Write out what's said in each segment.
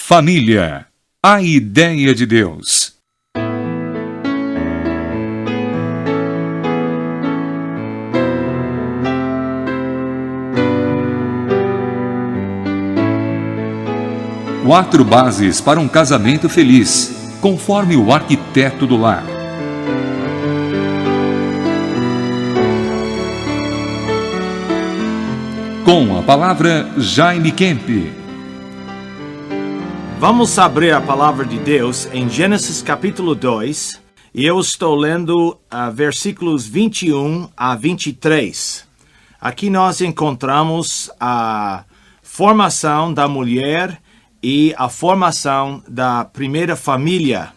Família, a ideia de Deus. Quatro bases para um casamento feliz, conforme o arquiteto do lar. Com a palavra Jaime Kemp. Vamos abrir a palavra de Deus em Gênesis capítulo 2, e eu estou lendo versículos 21 a 23. Aqui nós encontramos a formação da mulher e a formação da primeira família.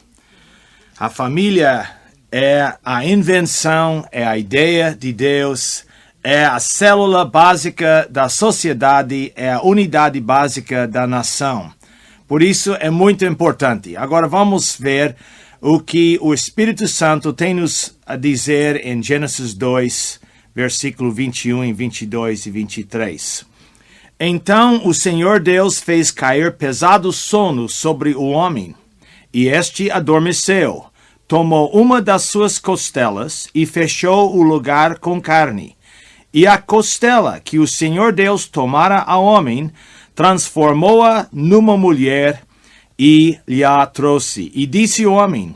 A família é a invenção, é a ideia de Deus, é a célula básica da sociedade, é a unidade básica da nação. Por isso é muito importante. Agora vamos ver o que o Espírito Santo tem nos a dizer em Gênesis 2, versículo 21, 22 e 23. Então o Senhor Deus fez cair pesado sono sobre o homem, e este adormeceu. Tomou uma das suas costelas e fechou o lugar com carne. E a costela que o Senhor Deus tomara ao homem, transformou-a numa mulher e lhe a trouxe. E disse o homem: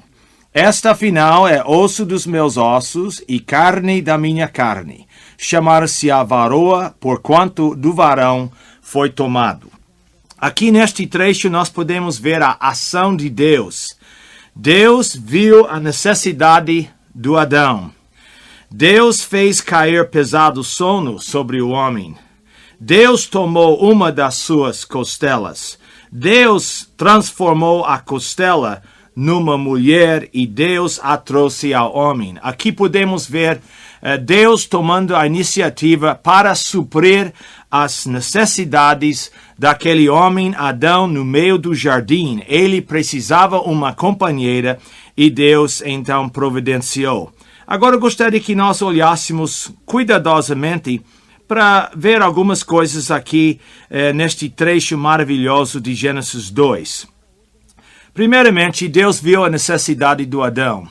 esta afinal é osso dos meus ossos e carne da minha carne. Chamar-se-á varoa, porquanto do varão foi tomado. Aqui neste trecho nós podemos ver a ação de Deus. Deus viu a necessidade do Adão. Deus fez cair pesado sono sobre o homem. Deus tomou uma das suas costelas. Deus transformou a costela numa mulher e Deus a trouxe ao homem. Aqui podemos ver Deus tomando a iniciativa para suprir as necessidades daquele homem, Adão, no meio do jardim. Ele precisava uma companheira e Deus então providenciou. Agora eu gostaria que nós olhássemos cuidadosamente para ver algumas coisas aqui neste trecho maravilhoso de Gênesis 2. Primeiramente, Deus viu a necessidade do Adão.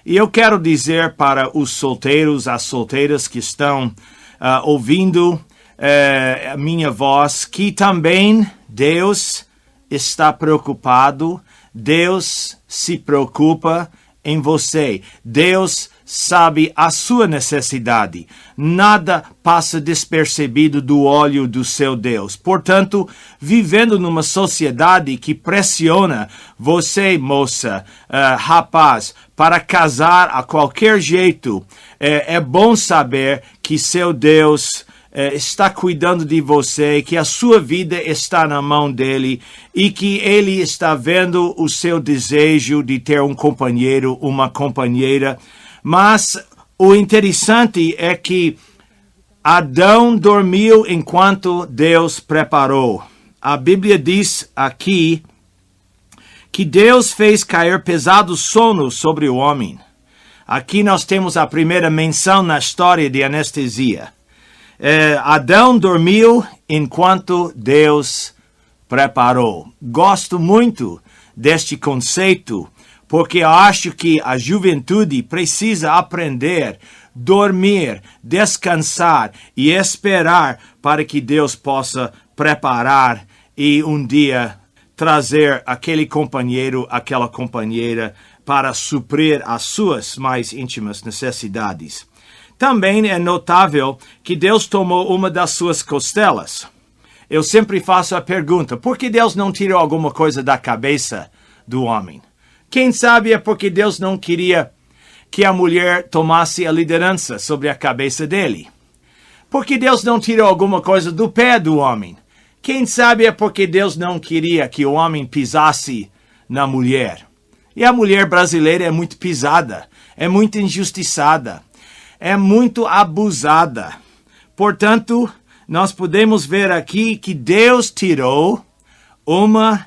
E eu quero dizer para os solteiros, as solteiras que estão ouvindo a minha voz, que também Deus está preocupado, Deus se preocupa em você. Deus sabe a sua necessidade. Nada passa despercebido do olho do seu Deus. Portanto, vivendo numa sociedade que pressiona você, moça, rapaz, para casar a qualquer jeito, é bom saber que seu Deus está cuidando de você, que a sua vida está na mão dele e que ele está vendo o seu desejo de ter um companheiro, uma companheira. Mas o interessante é que Adão dormiu enquanto Deus preparou. A Bíblia diz aqui que Deus fez cair pesado sono sobre o homem. Aqui nós temos a primeira menção na história de anestesia. Adão dormiu enquanto Deus preparou. Gosto muito deste conceito, porque eu acho que a juventude precisa aprender, dormir, descansar e esperar para que Deus possa preparar e um dia trazer aquele companheiro, aquela companheira para suprir as suas mais íntimas necessidades. Também é notável que Deus tomou uma das suas costelas. Eu sempre faço a pergunta, por que Deus não tirou alguma coisa da cabeça do homem? Quem sabe é porque Deus não queria que a mulher tomasse a liderança sobre a cabeça dele. Porque Deus não tirou alguma coisa do pé do homem. Quem sabe é porque Deus não queria que o homem pisasse na mulher. E a mulher brasileira é muito pisada, é muito injustiçada, é muito abusada. Portanto, nós podemos ver aqui que Deus tirou uma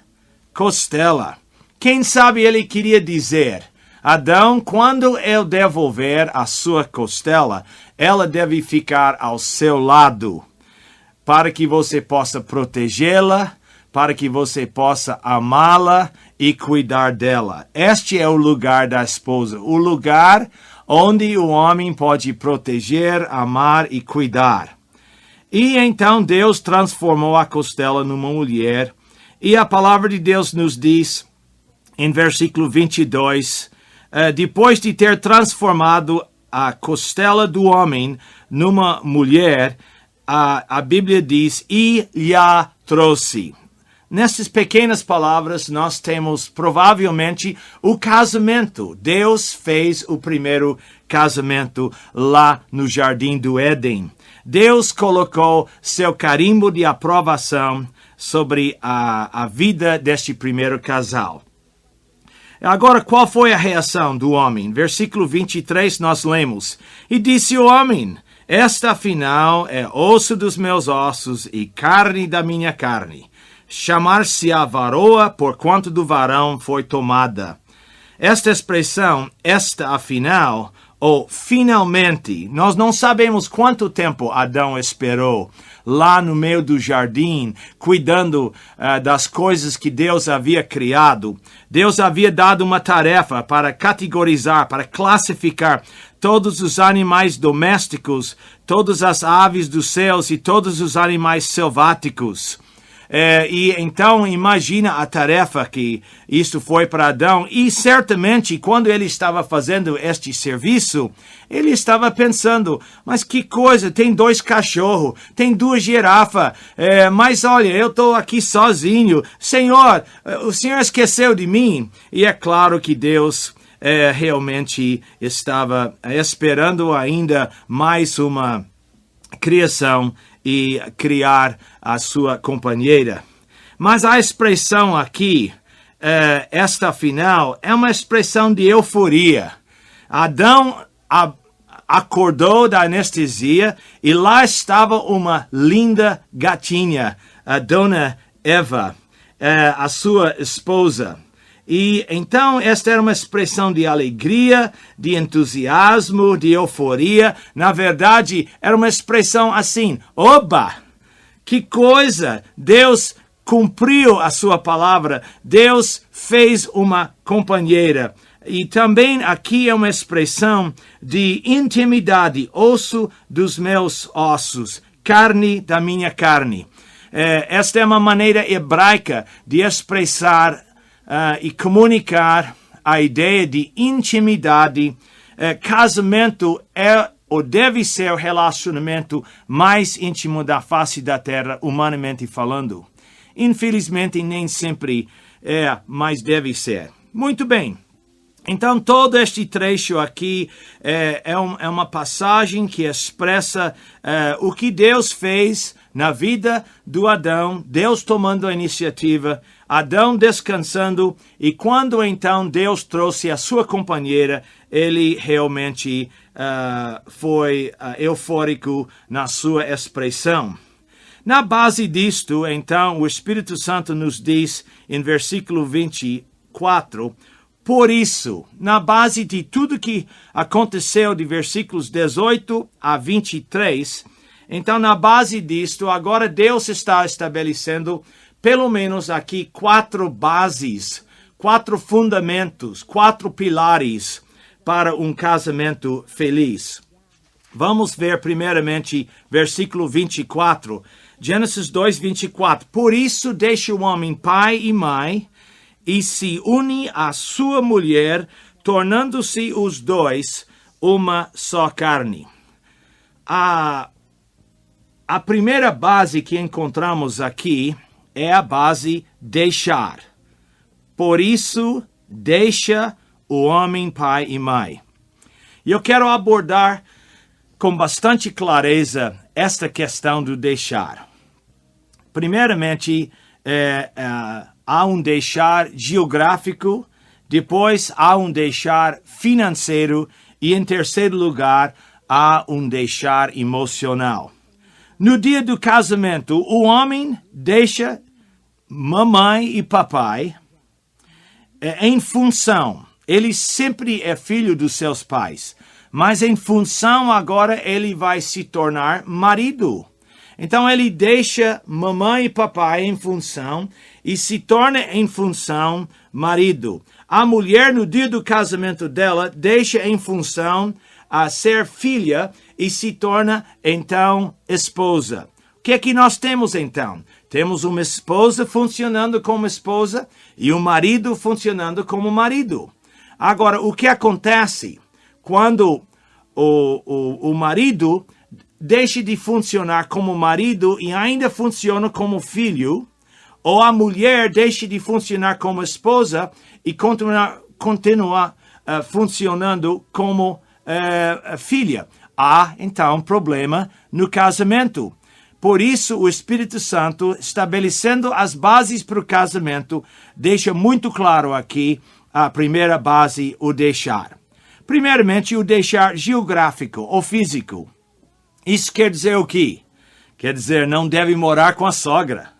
costela. Quem sabe ele queria dizer, Adão, quando eu devolver a sua costela, ela deve ficar ao seu lado, para que você possa protegê-la, para que você possa amá-la e cuidar dela. Este é o lugar da esposa, o lugar onde o homem pode proteger, amar e cuidar. E então Deus transformou a costela numa mulher, e a palavra de Deus nos diz, em versículo 22, depois de ter transformado a costela do homem numa mulher, a Bíblia diz, e lhe trouxe. Nessas pequenas palavras, nós temos provavelmente o casamento. Deus fez o primeiro casamento lá no Jardim do Éden. Deus colocou seu carimbo de aprovação sobre a vida deste primeiro casal. Agora, qual foi a reação do homem? Versículo 23, nós lemos, e disse o homem, esta afinal é osso dos meus ossos e carne da minha carne. Chamar-se-á varoa, porquanto do varão foi tomada. Esta expressão, esta afinal, ou finalmente, nós não sabemos quanto tempo Adão esperou lá no meio do jardim, cuidando das coisas que Deus havia criado. Deus havia dado uma tarefa para categorizar, para classificar todos os animais domésticos, todas as aves dos céus e todos os animais selváticos. E então imagina a tarefa que isso foi para Adão, e certamente quando ele estava fazendo este serviço, ele estava pensando, mas que coisa, tem 2 cachorros, tem 2 girafas, mas olha, eu estou aqui sozinho, Senhor, o Senhor esqueceu de mim? E é claro que Deus realmente estava esperando ainda mais uma criação e criar a sua companheira. Mas a expressão aqui, esta afinal, é uma expressão de euforia. Adão acordou da anestesia e lá estava uma linda gatinha, a dona Eva, a sua esposa. E então esta era uma expressão de alegria, de entusiasmo, de euforia. Na verdade, era uma expressão assim, oba, que coisa, Deus cumpriu a sua palavra, Deus fez uma companheira. E também aqui é uma expressão de intimidade, osso dos meus ossos, carne da minha carne. Esta é uma maneira hebraica de expressar e comunicar a ideia de intimidade. Casamento é ou deve ser o relacionamento mais íntimo da face da terra, humanamente falando. Infelizmente, nem sempre mas deve ser. Muito bem. Então, todo este trecho aqui é uma passagem que expressa o que Deus fez na vida do Adão, Deus tomando a iniciativa, Adão descansando, e quando então Deus trouxe a sua companheira, ele realmente foi eufórico na sua expressão. Na base disto, então, o Espírito Santo nos diz em versículo 24, por isso, na base de tudo que aconteceu de versículos 18 a 23, então, na base disto, agora Deus está estabelecendo pelo menos aqui 4 bases, 4 fundamentos, 4 pilares para um casamento feliz. Vamos ver primeiramente versículo 24, Gênesis 2, 24. Por isso deixa o homem pai e mãe e se une à sua mulher, tornando-se os dois uma só carne. A primeira base que encontramos aqui é a base deixar. Por isso, deixa o homem pai e mãe. E eu quero abordar com bastante clareza esta questão do deixar. Primeiramente, há um deixar geográfico, depois há um deixar financeiro e, em terceiro lugar, há um deixar emocional. No dia do casamento, o homem deixa mamãe e papai em função. Ele sempre é filho dos seus pais, mas em função agora ele vai se tornar marido. Então ele deixa mamãe e papai em função e se torna em função marido. A mulher, no dia do casamento dela, deixa em função a ser filha e se torna, então, esposa. O que é que nós temos, então? Temos uma esposa funcionando como esposa e um marido funcionando como marido. Agora, o que acontece quando o marido deixa de funcionar como marido e ainda funciona como filho, ou a mulher deixa de funcionar como esposa e continua funcionando como filha? Há, então, problema no casamento. Por isso, o Espírito Santo, estabelecendo as bases para o casamento, deixa muito claro aqui a primeira base, o deixar. Primeiramente, o deixar geográfico ou físico. Isso quer dizer o quê? Quer dizer, não deve morar com a sogra.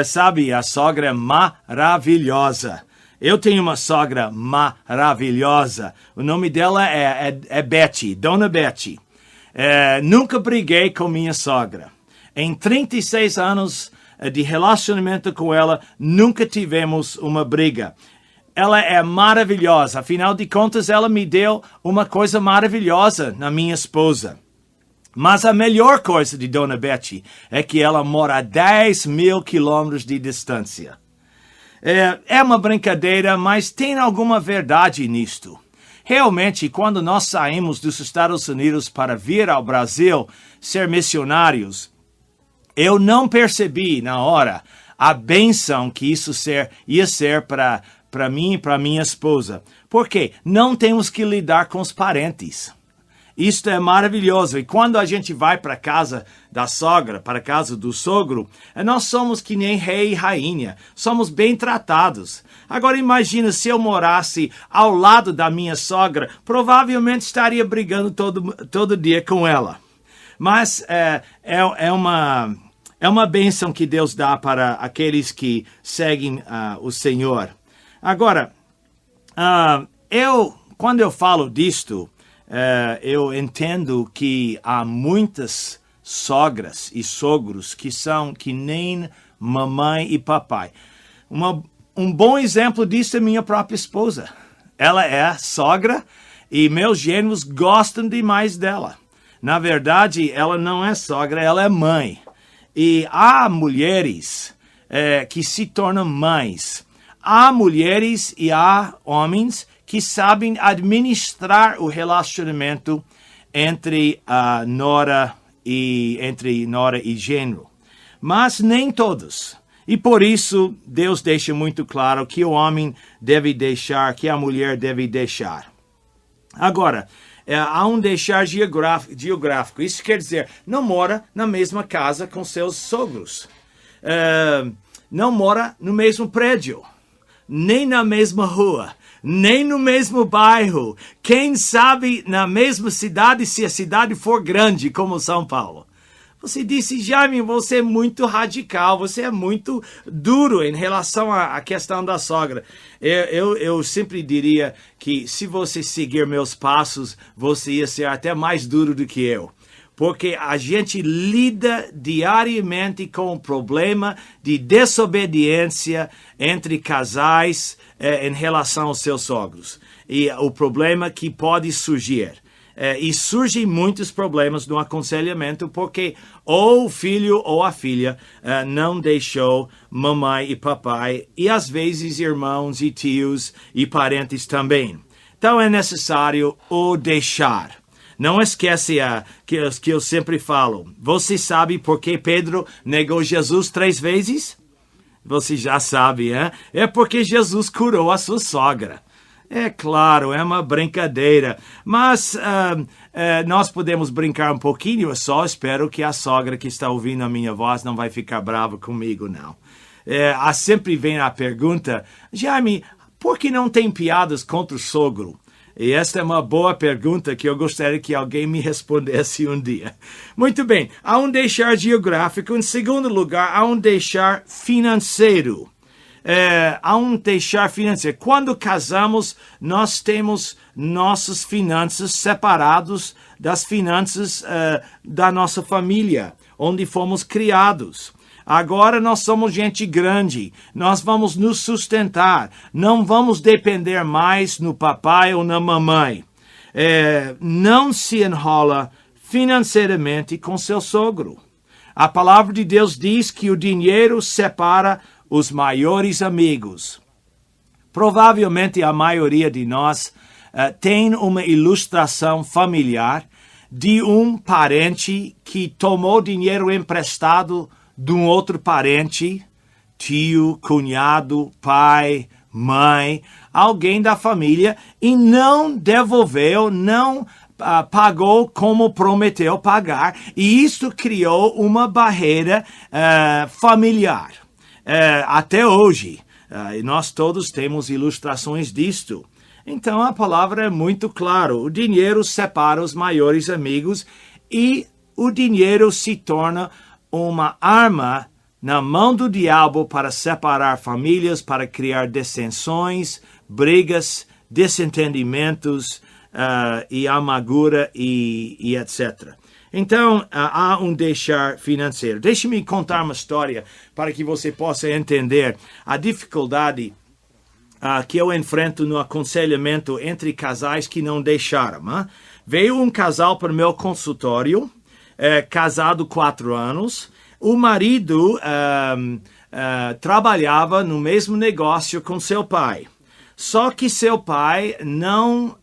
Sabe, a sogra é maravilhosa. Eu tenho uma sogra maravilhosa. O nome dela é Betty, Dona Betty. Nunca briguei com minha sogra. Em 36 anos de relacionamento com ela, nunca tivemos uma briga. Ela é maravilhosa. Afinal de contas, ela me deu uma coisa maravilhosa na minha esposa. Mas a melhor coisa de Dona Betty é que ela mora a 10.000 quilômetros de distância. É uma brincadeira, mas tem alguma verdade nisto. Realmente, quando nós saímos dos Estados Unidos para vir ao Brasil ser missionários, eu não percebi na hora a bênção que isso ia ser para mim e para minha esposa. Por quê? Não temos que lidar com os parentes. Isto é maravilhoso. E quando a gente vai para a casa da sogra, para a casa do sogro, nós somos que nem rei e rainha. Somos bem tratados. Agora imagina se eu morasse ao lado da minha sogra, provavelmente estaria brigando todo dia com ela. Mas é uma bênção que Deus dá para aqueles que seguem o Senhor. Agora, quando eu falo disto, eu entendo que há muitas sogras e sogros que são que nem mamãe e papai. Um bom exemplo disso é minha própria esposa. Ela é sogra e meus genros gostam demais dela. Na verdade, ela não é sogra, ela é mãe. E há mulheres que se tornam mães. Há mulheres e há homens que sabem administrar o relacionamento entre nora e genro. Mas nem todos. E por isso, Deus deixa muito claro que o homem deve deixar, que a mulher deve deixar. Agora, há um deixar geográfico. Isso quer dizer, não mora na mesma casa com seus sogros. Não mora no mesmo prédio. Nem na mesma rua. Nem no mesmo bairro. Quem sabe na mesma cidade, se a cidade for grande, como São Paulo. Você disse, Jaime, você é muito radical, você é muito duro em relação à questão da sogra. Eu sempre diria que se você seguir meus passos, você ia ser até mais duro do que eu. Porque a gente lida diariamente com o problema de desobediência entre casais em relação aos seus sogros. E o problema que pode surgir. E surgem muitos problemas no aconselhamento porque ou o filho ou a filha não deixou mamãe e papai e às vezes irmãos e tios e parentes também. Então é necessário o deixar. Não esquece que eu sempre falo. Você sabe por que Pedro negou Jesus 3 vezes? Você já sabe, hein? É porque Jesus curou a sua sogra. É claro, é uma brincadeira, mas nós podemos brincar um pouquinho, eu só espero que a sogra que está ouvindo a minha voz não vai ficar brava comigo, não. Sempre vem a pergunta, Jaime, por que não tem piadas contra o sogro? E esta é uma boa pergunta que eu gostaria que alguém me respondesse um dia. Muito bem, há um deixar geográfico, em segundo lugar, há um deixar financeiro. Há um deixar financeiro. Quando casamos, nós temos nossas finanças separadas das finanças da nossa família onde fomos criados. Agora nós somos gente grande, nós vamos nos sustentar, não vamos depender mais no papai ou na mamãe. Não se enrola financeiramente com seu sogro. A palavra de Deus diz que o dinheiro separa os maiores amigos. Provavelmente a maioria de nós tem uma ilustração familiar de um parente que tomou dinheiro emprestado de um outro parente, tio, cunhado, pai, mãe, alguém da família, e não devolveu, não pagou como prometeu pagar, e isso criou uma barreira familiar. Até hoje, nós todos temos ilustrações disto. Então a palavra é muito clara, o dinheiro separa os maiores amigos e o dinheiro se torna uma arma na mão do diabo para separar famílias, para criar dissensões, brigas, desentendimentos e amargura e etc. Então, há um deixar financeiro. Deixe-me contar uma história para que você possa entender a dificuldade que eu enfrento no aconselhamento entre casais que não deixaram. Veio um casal para o meu consultório, casado 4 anos. O marido trabalhava no mesmo negócio com seu pai. Só que seu pai não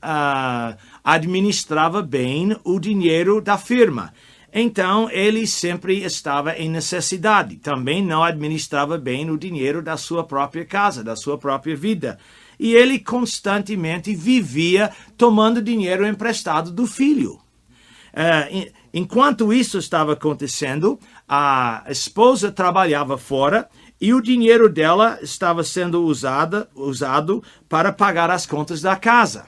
administrava bem o dinheiro da firma. Então, ele sempre estava em necessidade. Também não administrava bem o dinheiro da sua própria casa, da sua própria vida. E ele constantemente vivia tomando dinheiro emprestado do filho. Enquanto isso estava acontecendo, a esposa trabalhava fora e o dinheiro dela estava sendo usado para pagar as contas da casa.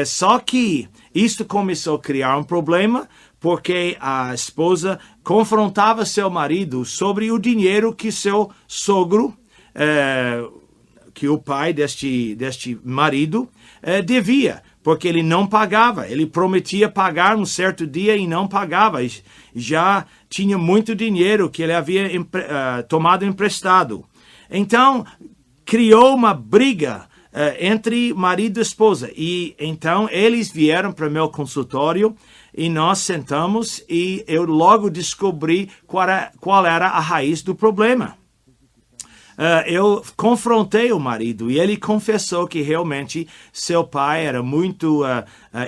Só que isso começou a criar um problema, porque a esposa confrontava seu marido sobre o dinheiro que seu sogro, que o pai deste marido, devia. Porque ele não pagava, ele prometia pagar um certo dia e não pagava. Já tinha muito dinheiro que ele havia tomado emprestado. Então, criou uma briga entre marido e esposa. E então, eles vieram para o meu consultório e nós sentamos e eu logo descobri qual era a raiz do problema. Eu confrontei o marido e ele confessou que realmente seu pai era muito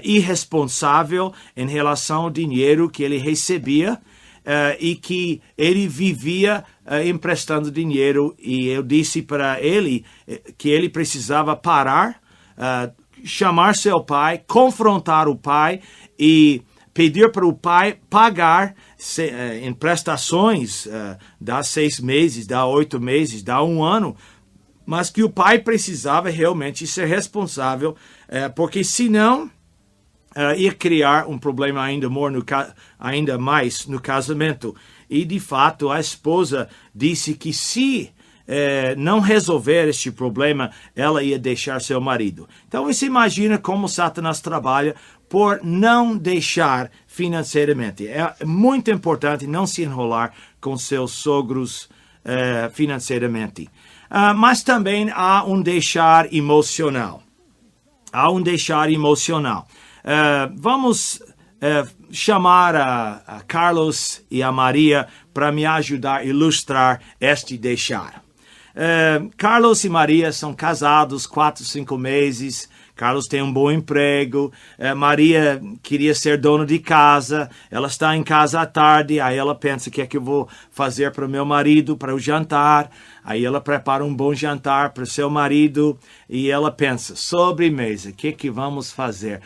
irresponsável em relação ao dinheiro que ele recebia e que ele vivia emprestando dinheiro. E eu disse para ele que ele precisava parar, chamar seu pai, confrontar o pai e pedir para o pai pagar em prestações, dá 6 meses, dá 8 meses, dá 1 ano, mas que o pai precisava realmente ser responsável, porque senão ia criar um problema ainda mais no casamento. E de fato a esposa disse que se não resolver este problema, ela ia deixar seu marido. Então você imagina como Satanás trabalha por não deixar financeiramente. É muito importante não se enrolar com seus sogros financeiramente. Mas também há um deixar emocional. Vamos chamar a Carlos e a Maria para me ajudar a ilustrar este deixar. Carlos e Maria são casados 4, 5 meses. Carlos tem um bom emprego, Maria queria ser dona de casa, ela está em casa à tarde, aí ela pensa o que é que eu vou fazer para o meu marido, para o jantar, aí ela prepara um bom jantar para o seu marido, e ela pensa, sobremesa, o que é que vamos fazer?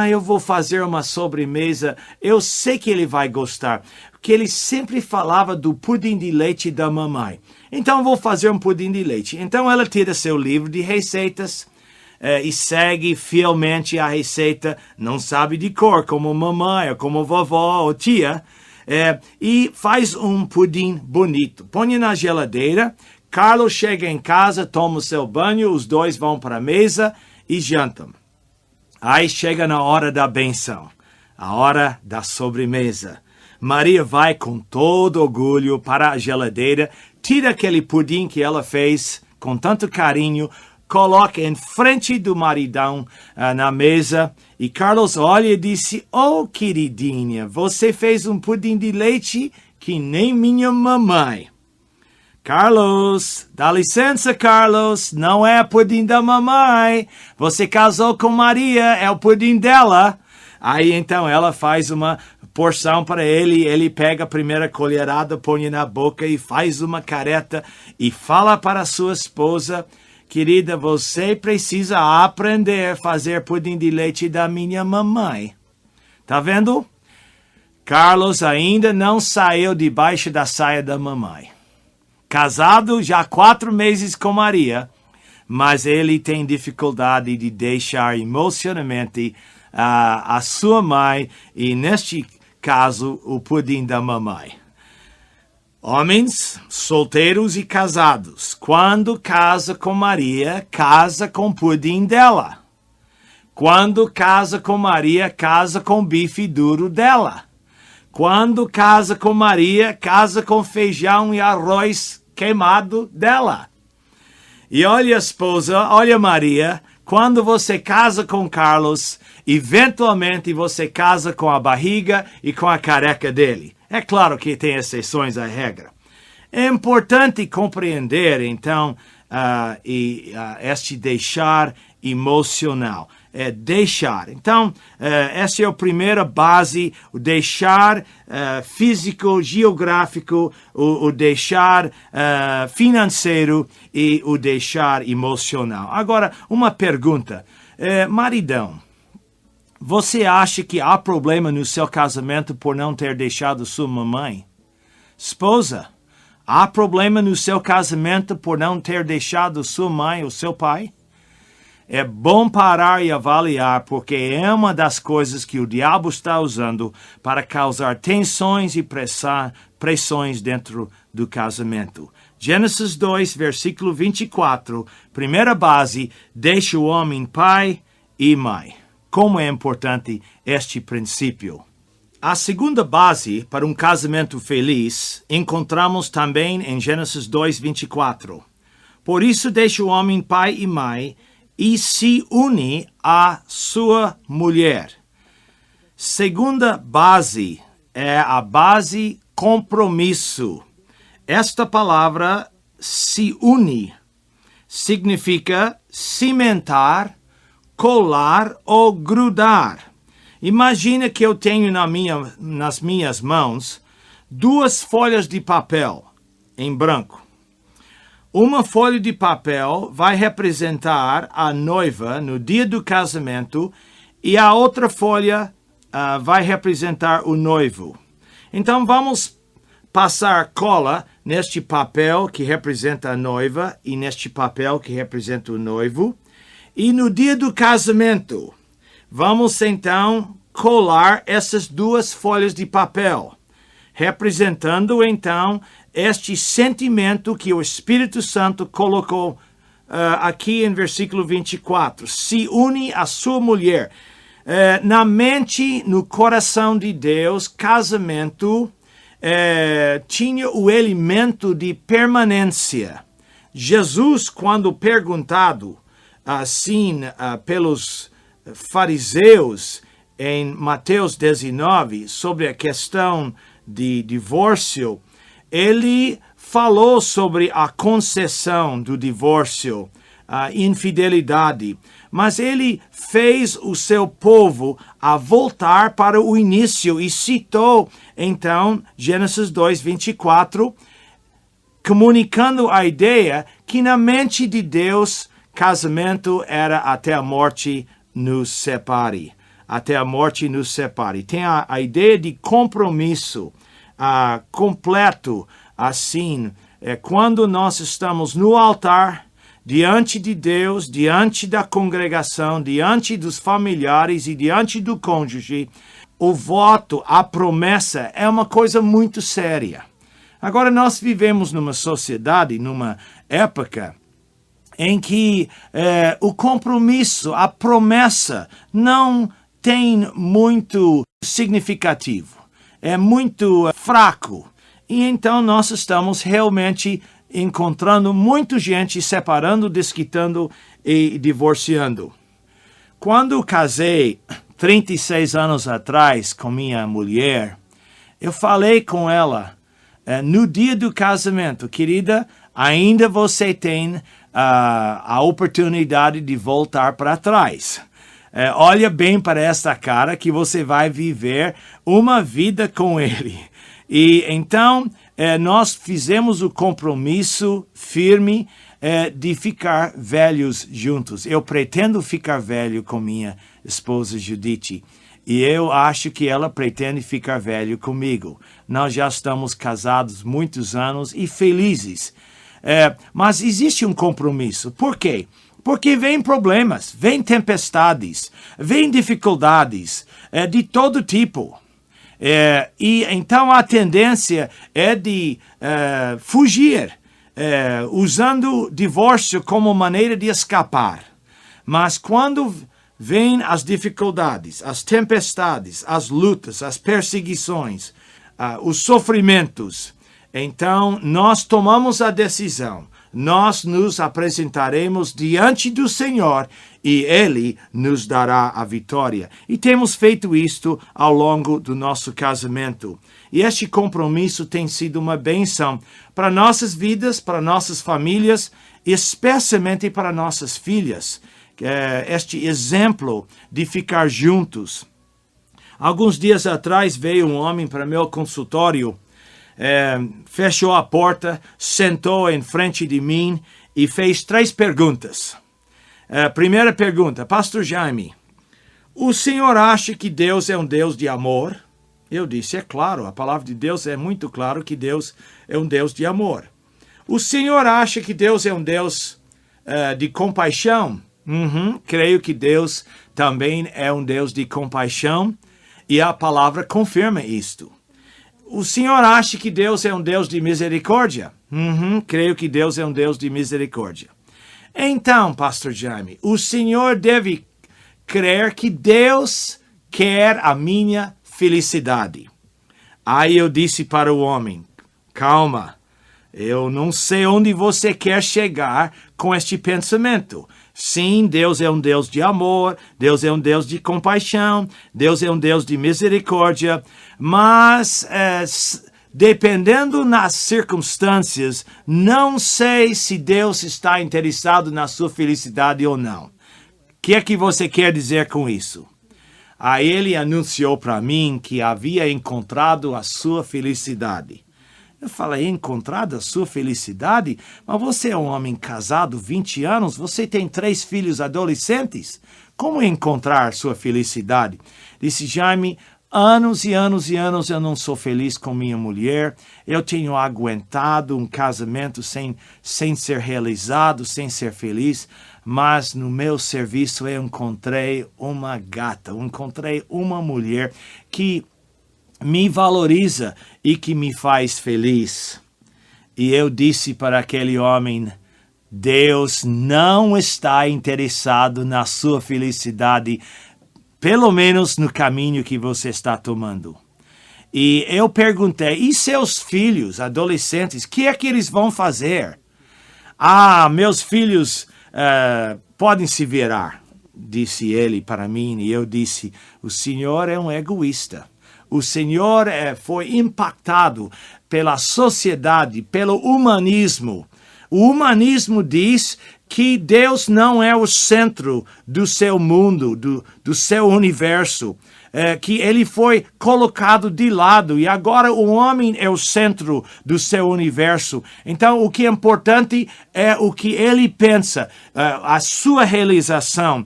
Eu vou fazer uma sobremesa, eu sei que ele vai gostar, porque ele sempre falava do pudim de leite da mamãe, então eu vou fazer um pudim de leite. Então ela tira seu livro de receitas, e segue fielmente a receita, não sabe de cor, como mamãe, ou como vovó, ou tia, e faz um pudim bonito. Põe na geladeira, Carlos chega em casa, toma o seu banho, os dois vão para a mesa e jantam. Aí chega na hora da benção, a hora da sobremesa. Maria vai com todo orgulho para a geladeira, tira aquele pudim que ela fez com tanto carinho, coloca em frente do maridão na mesa. E Carlos olha e disse: "Oh, queridinha, você fez um pudim de leite que nem minha mamãe." Carlos, dá licença, Carlos, não é pudim da mamãe. Você casou com Maria, é o pudim dela. Aí então ela faz uma porção para ele pega a primeira colherada, põe na boca e faz uma careta e fala para sua esposa: "Querida, você precisa aprender a fazer pudim de leite da minha mamãe." Tá vendo? Carlos ainda não saiu debaixo da saia da mamãe. Casado já 4 meses com Maria, mas ele tem dificuldade de deixar emocionalmente a sua mãe e, neste caso, o pudim da mamãe. Homens solteiros e casados, quando casa com Maria, casa com o pudim dela. Quando casa com Maria, casa com o bife duro dela. Quando casa com Maria, casa com feijão e arroz queimado dela. E olha, esposa, olha, Maria, quando você casa com Carlos, eventualmente você casa com a barriga e com a careca dele. É claro que tem exceções à regra. É importante compreender, então, este deixar emocional. É deixar. Então, essa é a primeira base, o deixar físico, geográfico, o deixar financeiro e o deixar emocional. Agora, uma pergunta. Maridão, você acha que há problema no seu casamento por não ter deixado sua mamãe? Esposa, há problema no seu casamento por não ter deixado sua mãe ou seu pai? É bom parar e avaliar, porque é uma das coisas que o diabo está usando para causar tensões e pressões dentro do casamento. Gênesis 2, versículo 24, primeira base: deixa o homem pai e mãe. Como é importante este princípio. A segunda base para um casamento feliz encontramos também em Gênesis 2, 24. Por isso deixa o homem pai e mãe e se une à sua mulher. Segunda base é a base compromisso. Esta palavra se une significa cimentar, colar ou grudar. Imagina que eu tenho nas minhas mãos 2 folhas de papel em branco. Uma folha de papel vai representar a noiva no dia do casamento e a outra folha vai representar o noivo. Então vamos passar cola neste papel que representa a noiva e neste papel que representa o noivo. E no dia do casamento, vamos então colar essas 2 folhas de papel, representando então este sentimento que o Espírito Santo colocou aqui em versículo 24. Se une à sua mulher. Na mente, no coração de Deus, casamento tinha o elemento de permanência. Jesus, quando perguntado assim pelos fariseus em Mateus 19 sobre a questão de divórcio, ele falou sobre a concessão do divórcio, a infidelidade, mas ele fez o seu povo a voltar para o início e citou, então, Gênesis 2, 24, comunicando a ideia que na mente de Deus, casamento era até a morte nos separe. Até a morte nos separe. Tem a ideia de compromisso completo, assim, quando nós estamos no altar, diante de Deus, diante da congregação, diante dos familiares e diante do cônjuge, o voto, a promessa é uma coisa muito séria. Agora, nós vivemos numa sociedade, numa época em que o compromisso, a promessa, não tem muito significativo. é muito fraco. E então nós estamos realmente encontrando muita gente separando, desquitando e divorciando. Quando casei 36 anos atrás com minha mulher, eu falei com ela no dia do casamento: querida, ainda você tem a oportunidade de voltar para trás. Olha bem para esta cara que você vai viver uma vida com ele. E então nós fizemos o compromisso firme de ficar velhos juntos. Eu pretendo ficar velho com minha esposa Judite. E eu acho que ela pretende ficar velho comigo. Nós já estamos casados muitos anos e felizes. Mas existe um compromisso. Por quê? Porque vem problemas, vem tempestades, vem dificuldades de todo tipo. E então a tendência é de fugir, usando divórcio como maneira de escapar. Mas quando vêm as dificuldades, as tempestades, as lutas, as perseguições, os sofrimentos, então nós tomamos a decisão. Nós nos apresentaremos diante do Senhor e Ele nos dará a vitória. E temos feito isto ao longo do nosso casamento. E este compromisso tem sido uma bênção para nossas vidas, para nossas famílias, especialmente para nossas filhas. Este exemplo de ficar juntos. Alguns dias atrás veio um homem para meu consultório, fechou a porta, sentou em frente de mim e fez 3 perguntas. Primeira pergunta: Pastor Jaime, o senhor acha que Deus é um Deus de amor? Eu disse: é claro, a palavra de Deus é muito claro que Deus é um Deus de amor. O senhor acha que Deus é um Deus de compaixão? Creio que Deus também é um Deus de compaixão e a palavra confirma isto. O senhor acha que Deus é um Deus de misericórdia? Creio que Deus é um Deus de misericórdia. Então, Pastor Jaime, o senhor deve crer que Deus quer a minha felicidade. Aí eu disse para o homem: calma, eu não sei onde você quer chegar com este pensamento. Sim, Deus é um Deus de amor, Deus é um Deus de compaixão, Deus é um Deus de misericórdia, mas dependendo nas circunstâncias, não sei se Deus está interessado na sua felicidade ou não. O que é que você quer dizer com isso? Aí ele anunciou para mim que havia encontrado a sua felicidade. Eu falei: encontrado a sua felicidade? Mas você é um homem casado, 20 anos, você tem 3 filhos adolescentes. Como encontrar sua felicidade? Disse: Jaime, anos e anos e anos eu não sou feliz com minha mulher. Eu tenho aguentado um casamento sem ser realizado, sem ser feliz. Mas no meu serviço eu encontrei uma gata, encontrei uma mulher que me valoriza e que me faz feliz. E eu disse para aquele homem: Deus não está interessado na sua felicidade, pelo menos no caminho que você está tomando. E eu perguntei: e seus filhos adolescentes, o que é que eles vão fazer? Meus filhos podem se virar, disse ele para mim. E eu disse: o senhor é um egoísta. O Senhor foi impactado pela sociedade, pelo humanismo. O humanismo diz que Deus não é o centro do seu mundo, do seu universo, que ele foi colocado de lado e agora o homem é o centro do seu universo. Então, o que é importante é o que ele pensa, a sua realização,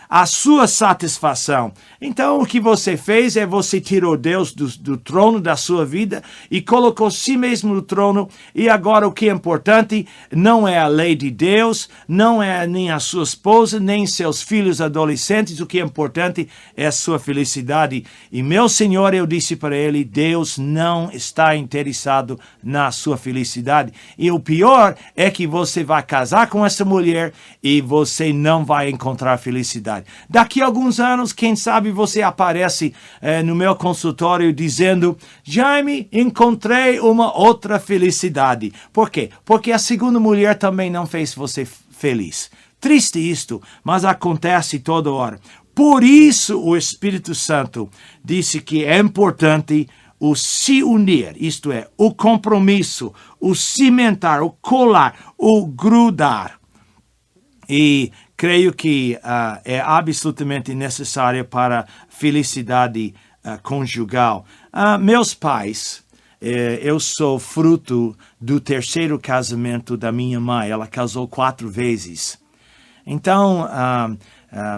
a sua satisfação. Então, o que você fez é você tirou Deus do trono da sua vida e colocou si mesmo no trono, e agora o que é importante não é a lei de Deus, Deus, não é nem a sua esposa, nem seus filhos adolescentes. O que é importante é a sua felicidade. E meu Senhor, eu disse para ele, Deus não está interessado na sua felicidade. E o pior é que você vai casar com essa mulher e você não vai encontrar felicidade. Daqui a alguns anos, quem sabe você aparece no meu consultório dizendo, Jaime, encontrei uma outra felicidade. Por quê? Porque a segunda mulher também não fez você feliz. Triste isto, mas acontece toda hora. Por isso o Espírito Santo disse que é importante o se unir, isto é, o compromisso, o cimentar, o colar, o grudar. E creio que é absolutamente necessário para felicidade conjugal. Meus pais, eu sou fruto do terceiro casamento da minha mãe. Ela casou 4 vezes. Então,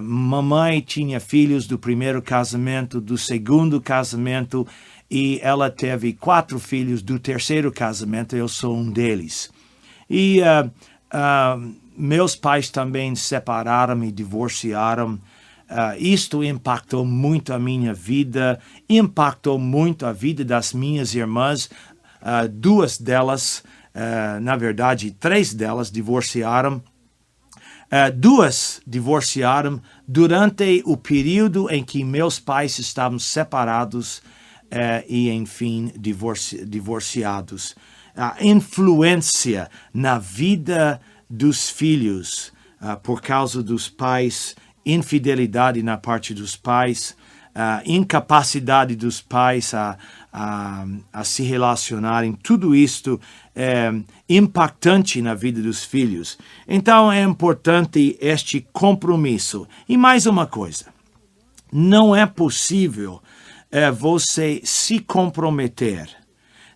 mamãe tinha filhos do primeiro casamento, do segundo casamento, e ela teve 4 filhos do terceiro casamento. Eu sou um deles. E meus pais também separaram e divorciaram. Isto impactou muito a minha vida, impactou muito a vida das minhas irmãs. 2 delas, na verdade, 3 delas divorciaram. 2 divorciaram durante o período em que meus pais estavam separados e, enfim, divorciados. A influência na vida dos filhos por causa dos pais, infidelidade na parte dos pais, incapacidade dos pais a se relacionarem, tudo isto é impactante na vida dos filhos. Então é importante este compromisso. E mais uma coisa, não é possível você se comprometer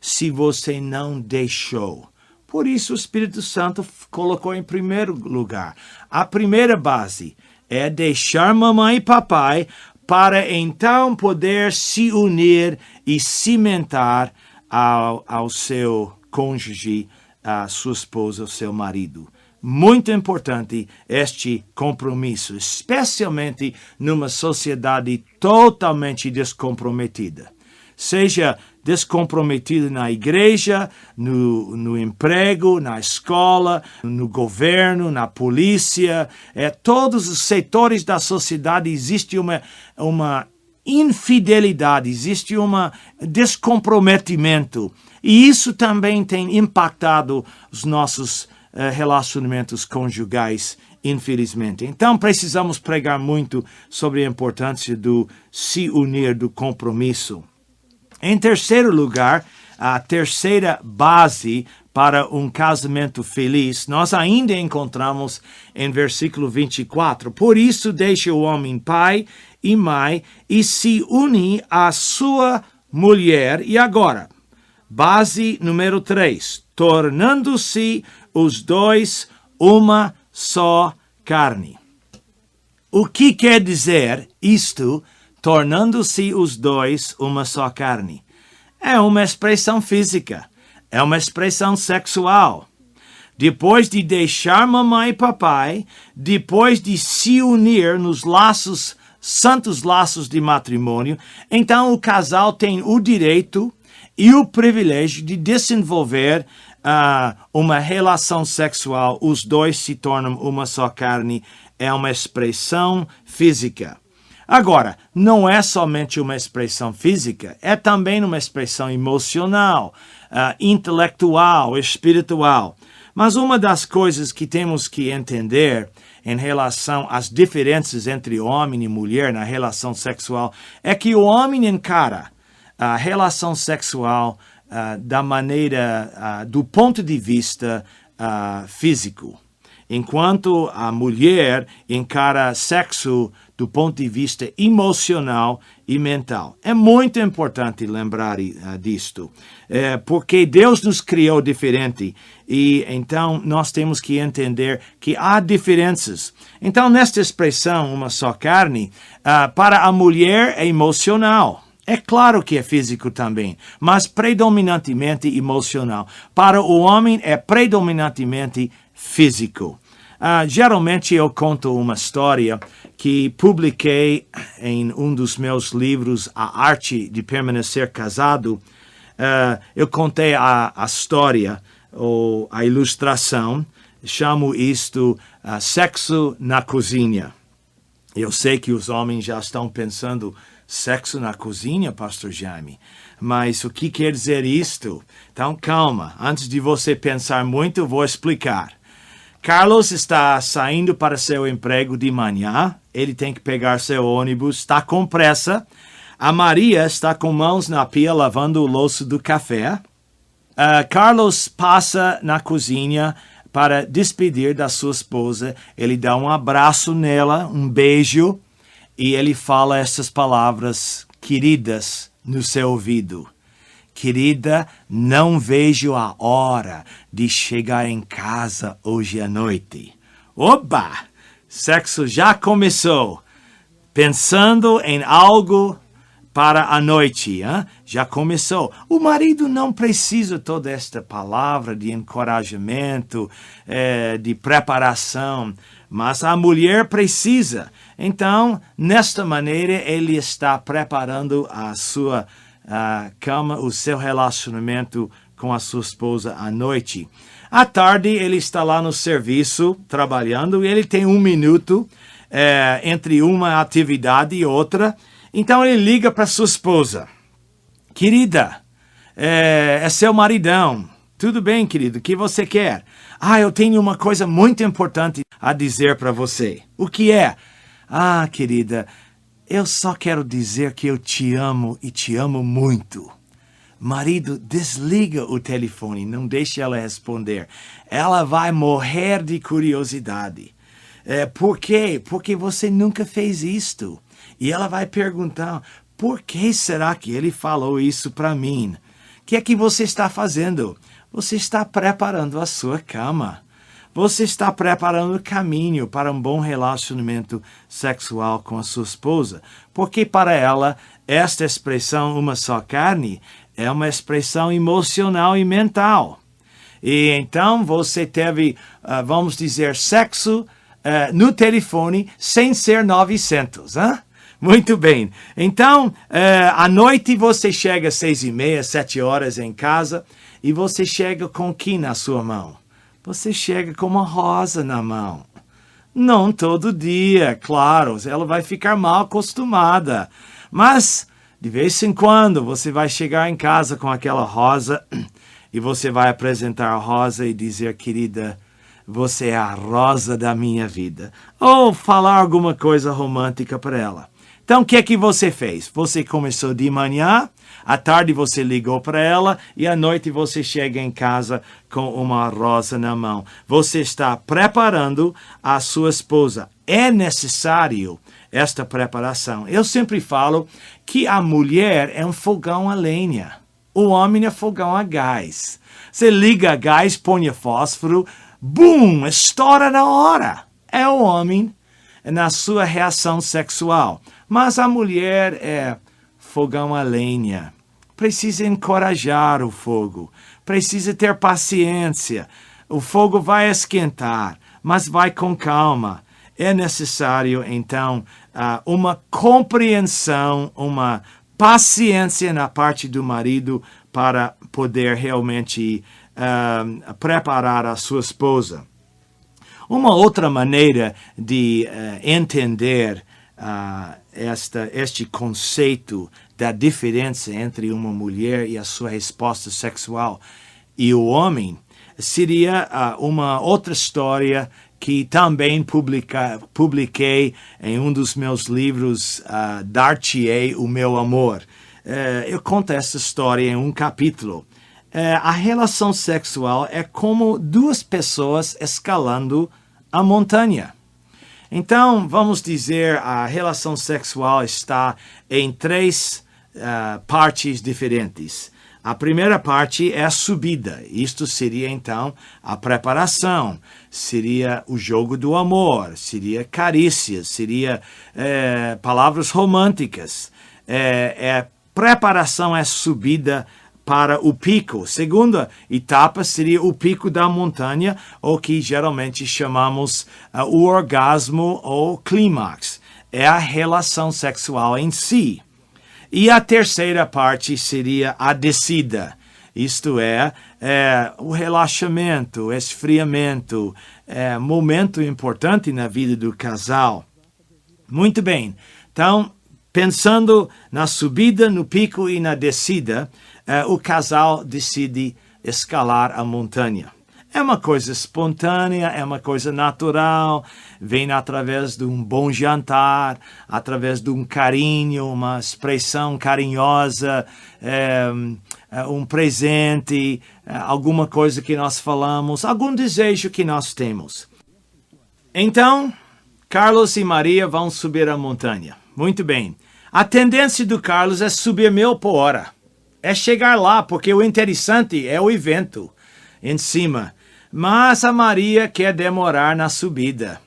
se você não deixou. Por isso o Espírito Santo colocou em primeiro lugar. A primeira base é deixar mamãe e papai para então poder se unir e cimentar ao seu cônjuge, à sua esposa, ao seu marido. Muito importante este compromisso, especialmente numa sociedade totalmente descomprometida. Seja descomprometido na igreja, no emprego, na escola, no governo, na polícia, todos os setores da sociedade existe uma infidelidade, existe um descomprometimento. E isso também tem impactado os nossos relacionamentos conjugais, infelizmente. Então, precisamos pregar muito sobre a importância do se unir, do compromisso. Em terceiro lugar, a terceira base para um casamento feliz, nós ainda encontramos em versículo 24. Por isso, deixa o homem pai e mãe e se une à sua mulher. E agora, base número 3, tornando-se os dois uma só carne. O que quer dizer isto? Tornando-se os dois uma só carne. É uma expressão física, é uma expressão sexual. Depois de deixar mamãe e papai, depois de se unir nos laços, santos laços de matrimônio, então o casal tem o direito e o privilégio de desenvolver uma relação sexual. Os dois se tornam uma só carne. É uma expressão física. Agora, não é somente uma expressão física, é também uma expressão emocional, intelectual, espiritual. Mas uma das coisas que temos que entender em relação às diferenças entre homem e mulher na relação sexual é que o homem encara a relação sexual da maneira, do ponto de vista físico, enquanto a mulher encara sexo do ponto de vista emocional e mental. É muito importante lembrar disto, porque Deus nos criou diferente e então nós temos que entender que há diferenças. Então, nesta expressão, uma só carne, para a mulher é emocional. É claro que é físico também, mas predominantemente emocional. Para o homem é predominantemente físico. Geralmente eu conto uma história que publiquei em um dos meus livros, A Arte de Permanecer Casado. Eu contei a história, ou a ilustração, chamo isto sexo na cozinha. Eu sei que os homens já estão pensando, sexo na cozinha, pastor Jaime? Mas o que quer dizer isto? Então, calma, antes de você pensar muito, vou explicar. Carlos está saindo para seu emprego de manhã, ele tem que pegar seu ônibus, está com pressa. A Maria está com mãos na pia lavando o louço do café. Carlos passa na cozinha para despedir da sua esposa. Ele dá um abraço nela, um beijo, e ele fala essas palavras queridas no seu ouvido. Querida, não vejo a hora de chegar em casa hoje à noite. Oba! Sexo já começou. Pensando em algo para a noite, hein? Já começou. O marido não precisa toda esta palavra de encorajamento, de preparação, mas a mulher precisa. Então, nesta maneira, ele está preparando a sua cama, o seu relacionamento com a sua esposa à noite. À tarde, ele está lá no serviço, trabalhando, e ele tem 1 minuto entre uma atividade e outra. Então, ele liga para sua esposa. Querida, é seu maridão. Tudo bem, querido, o que você quer? Eu tenho uma coisa muito importante a dizer para você. O que é? Querida, eu só quero dizer que eu te amo e te amo muito. Marido, desliga o telefone, não deixe ela responder. Ela vai morrer de curiosidade. Por quê? Porque você nunca fez isto. E ela vai perguntar, por que será que ele falou isso para mim? O que é que você está fazendo? Você está preparando a sua cama. Você está preparando o caminho para um bom relacionamento sexual com a sua esposa. Porque para ela, esta expressão, uma só carne, é uma expressão emocional e mental. E então você teve, vamos dizer, sexo no telefone sem ser 900, hein? Muito bem. Então, à noite você chega às 6h30, 7 horas em casa, e você chega com o que na sua mão? Você chega com uma rosa na mão. Não todo dia, claro, ela vai ficar mal acostumada. Mas, de vez em quando, você vai chegar em casa com aquela rosa e você vai apresentar a rosa e dizer, querida, você é a rosa da minha vida. Ou falar alguma coisa romântica para ela. Então, o que é que você fez? Você começou de manhã, à tarde você ligou para ela e à noite você chega em casa com uma rosa na mão. Você está preparando a sua esposa. É necessário esta preparação. Eu sempre falo que a mulher é um fogão a lenha. O homem é fogão a gás. Você liga a gás, põe fósforo, bum, estoura na hora. É o homem na sua reação sexual. Mas a mulher é fogão a lenha. Precisa encorajar o fogo. Precisa ter paciência. O fogo vai esquentar, mas vai com calma. É necessário, então, uma compreensão, uma paciência na parte do marido para poder realmente preparar a sua esposa. Uma outra maneira de entender este conceito da diferença entre uma mulher e a sua resposta sexual e o homem seria uma outra história que também publiquei em um dos meus livros, Dar-te-ei o Meu Amor. Eu conto essa história em um capítulo. A relação sexual é como duas pessoas escalando a montanha. Então, vamos dizer, a relação sexual está em 3 partes diferentes. A primeira parte é a subida. Isto seria, então, a preparação. Seria o jogo do amor. Seria carícias. Seria palavras românticas. Preparação é subida para o pico. Segunda etapa seria o pico da montanha, ou que geralmente chamamos o orgasmo ou clímax. É a relação sexual em si. E a terceira parte seria a descida. Isto é o relaxamento, esfriamento, momento importante na vida do casal. Muito bem. Então, pensando na subida, no pico e na descida, o casal decide escalar a montanha. É uma coisa espontânea, é uma coisa natural, vem através de um bom jantar, através de um carinho, uma expressão carinhosa, um presente, alguma coisa que nós falamos, algum desejo que nós temos. Então, Carlos e Maria vão subir a montanha. Muito bem. A tendência do Carlos é subir 1000 por hora. É chegar lá, porque o interessante é o evento em cima. Mas a Maria quer demorar na subida.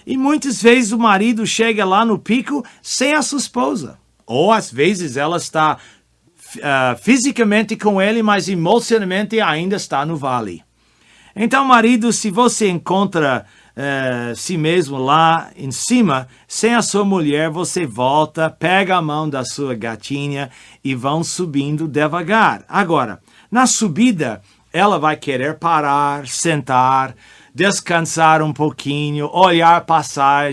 E muitas vezes o marido chega lá no pico sem a sua esposa. Ou às vezes ela está fisicamente com ele, mas emocionalmente ainda está no vale. Então, marido, se você encontra si mesmo lá em cima, sem a sua mulher, você volta, pega a mão da sua gatinha e vão subindo devagar. Agora, na subida, ela vai querer parar, sentar, descansar um pouquinho, olhar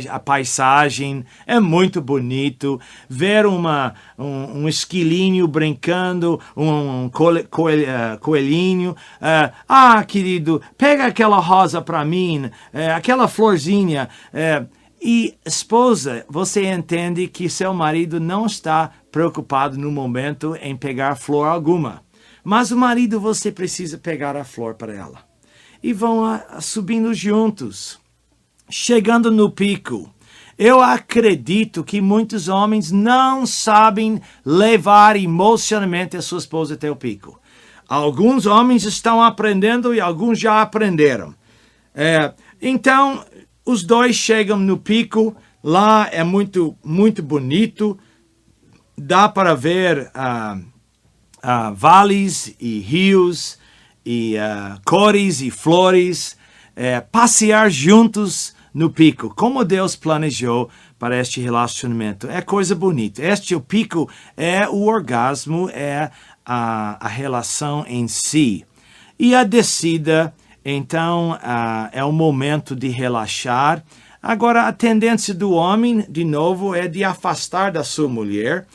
a paisagem. É muito bonito ver um esquilinho brincando, um coelhinho. Querido, pega aquela rosa para mim, aquela florzinha. E, esposa, você entende que seu marido não está preocupado no momento em pegar flor alguma. Mas o marido, você precisa pegar a flor para ela. E vão subindo juntos, chegando no pico. Eu acredito que muitos homens não sabem levar emocionalmente a sua esposa até o pico. Alguns homens estão aprendendo e alguns já aprenderam. Então, os dois chegam no pico. Lá é muito, muito bonito. Dá para ver vales e rios, e cores e flores, passear juntos no pico, como Deus planejou para este relacionamento. É coisa bonita. O pico é o orgasmo, é a relação em si. E a descida, então, é o momento de relaxar. Agora, a tendência do homem, de novo, é de afastar da sua mulher,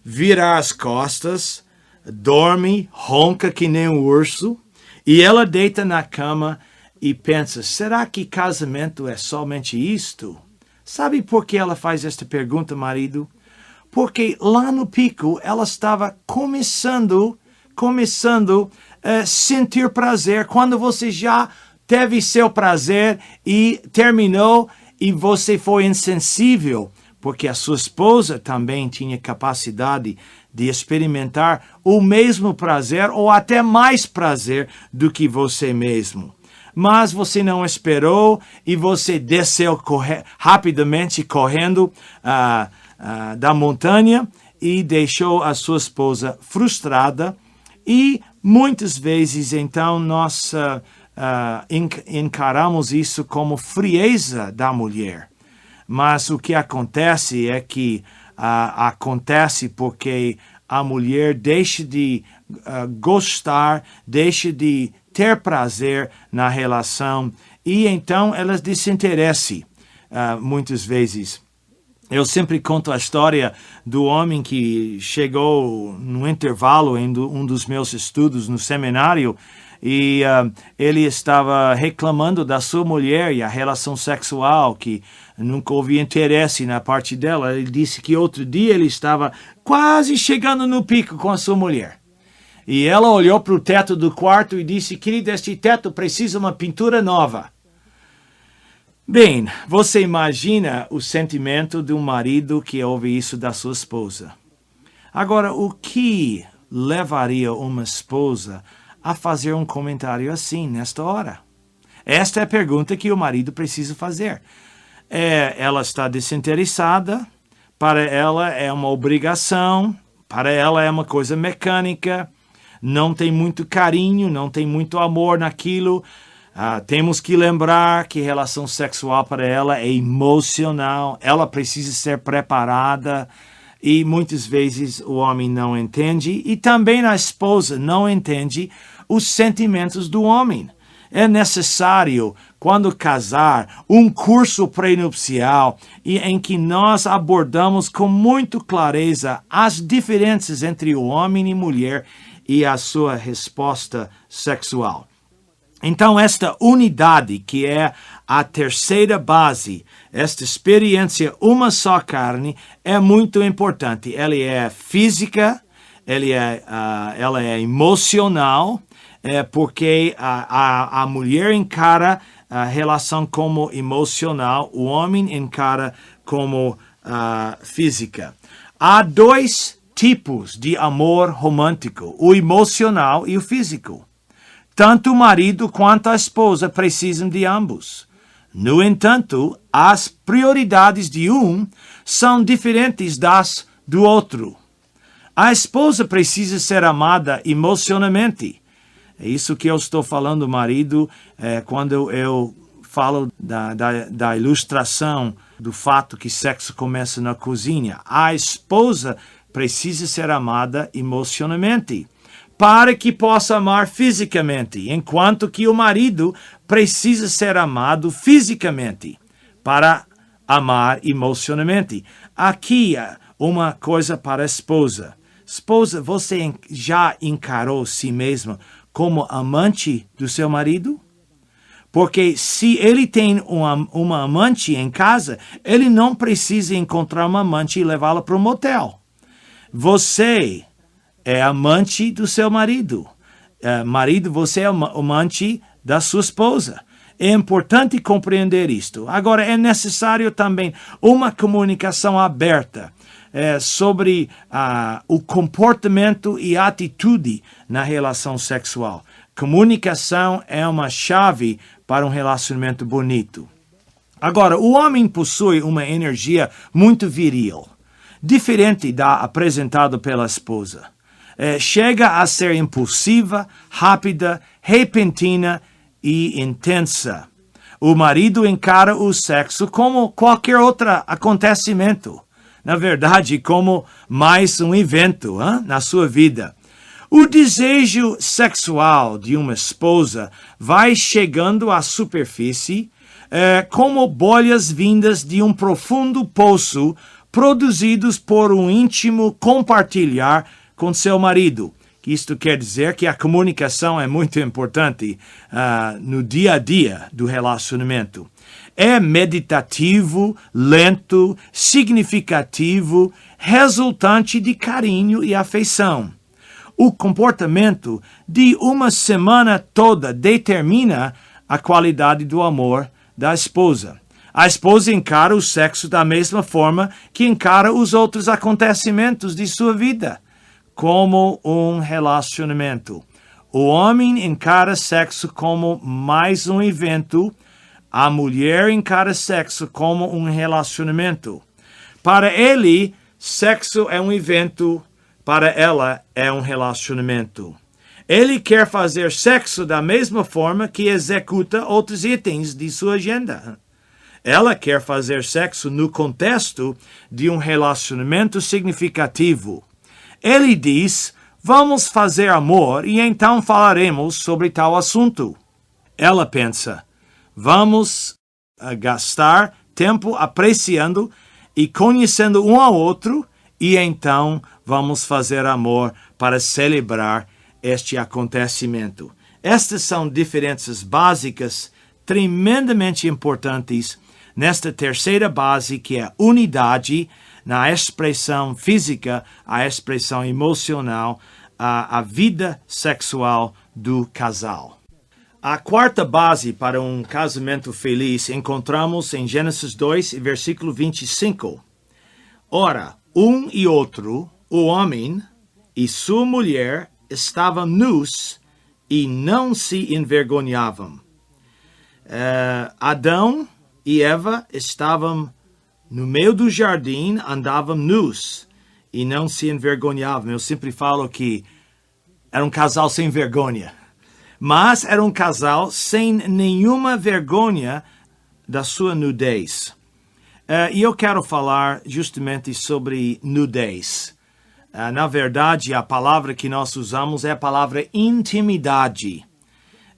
virar as costas, dorme, ronca que nem um urso, e ela deita na cama e pensa, será que casamento é somente isto? Sabe por que ela faz esta pergunta, marido? Porque lá no pico ela estava começando a sentir prazer. Quando você já teve seu prazer e terminou e você foi insensível, porque a sua esposa também tinha capacidade de experimentar o mesmo prazer ou até mais prazer do que você mesmo. Mas você não esperou e você desceu rapidamente correndo da montanha e deixou a sua esposa frustrada. E muitas vezes, então, nós encaramos isso como frieza da mulher. Mas o que acontece é que acontece porque a mulher deixa de gostar, deixa de ter prazer na relação e então ela desinteressa muitas vezes. Eu sempre conto a história do homem que chegou no intervalo em um dos meus estudos no seminário e ele estava reclamando da sua mulher e a relação sexual, que nunca houve interesse na parte dela. Ele disse que outro dia ele estava quase chegando no pico com a sua mulher. E ela olhou para o teto do quarto e disse, querido, este teto precisa de uma pintura nova. Bem, você imagina o sentimento de um marido que ouve isso da sua esposa. Agora, o que levaria uma esposa a fazer um comentário assim nesta hora? Esta é a pergunta que o marido precisa fazer. Ela está desinteressada, para ela é uma obrigação, para ela é uma coisa mecânica, não tem muito carinho, não tem muito amor naquilo. Temos que lembrar que relação sexual para ela é emocional, ela precisa ser preparada e muitas vezes o homem não entende e também a esposa não entende os sentimentos do homem. É necessário, quando casar, um curso pré-nupcial em que nós abordamos com muita clareza as diferenças entre o homem e mulher e a sua resposta sexual. Então, esta unidade, que é a terceira base, esta experiência uma só carne, é muito importante. Ela é física, ela é emocional, porque a mulher encara a relação como emocional, o homem encara como física. Há dois tipos de amor romântico, o emocional e o físico. Tanto o marido quanto a esposa precisam de ambos. No entanto, as prioridades de um são diferentes das do outro. A esposa precisa ser amada emocionalmente. É isso que eu estou falando, marido, quando eu falo da ilustração do fato que sexo começa na cozinha. A esposa precisa ser amada emocionalmente, para que possa amar fisicamente, enquanto que o marido precisa ser amado fisicamente, para amar emocionalmente. Aqui uma coisa para a esposa. Esposa, você já encarou si mesma como amante do seu marido? Porque se ele tem uma amante em casa, ele não precisa encontrar uma amante e levá-la para um motel. Você é amante do seu marido. Marido, você é amante da sua esposa. É importante compreender isto. Agora, é necessário também uma comunicação aberta sobre o comportamento e atitude na relação sexual. Comunicação é uma chave para um relacionamento bonito. Agora, o homem possui uma energia muito viril, diferente da apresentada pela esposa. Chega a ser impulsiva, rápida, repentina e intensa. O marido encara o sexo como qualquer outro acontecimento. Na verdade, como mais um evento na sua vida. O desejo sexual de uma esposa vai chegando à superfície como bolhas vindas de um profundo poço produzidos por um íntimo compartilhar com seu marido. Isto quer dizer que a comunicação é muito importante no dia a dia do relacionamento. É meditativo, lento, significativo, resultante de carinho e afeição. O comportamento de uma semana toda determina a qualidade do amor da esposa. A esposa encara o sexo da mesma forma que encara os outros acontecimentos de sua vida, como um relacionamento. O homem encara sexo como mais um evento, a mulher encara sexo como um relacionamento. Para ele, sexo é um evento, para ela é um relacionamento. Ele quer fazer sexo da mesma forma que executa outros itens de sua agenda. Ela quer fazer sexo no contexto de um relacionamento significativo. Ele diz, vamos fazer amor e então falaremos sobre tal assunto. Ela pensa, vamos gastar tempo apreciando e conhecendo um ao outro e então vamos fazer amor para celebrar este acontecimento. Estas são diferenças básicas tremendamente importantes nesta terceira base, que é unidade na expressão física, a expressão emocional, a vida sexual do casal. A quarta base para um casamento feliz encontramos em Gênesis 2, versículo 25. Ora, um e outro, o homem e sua mulher, estavam nus e não se envergonhavam. Adão e Eva estavam no meio do jardim, andavam nus e não se envergonhavam. Eu sempre falo que Era um casal sem vergonha. Mas era um casal sem nenhuma vergonha da sua nudez. E eu quero falar justamente sobre nudez. Na verdade, a palavra que nós usamos é a palavra intimidade.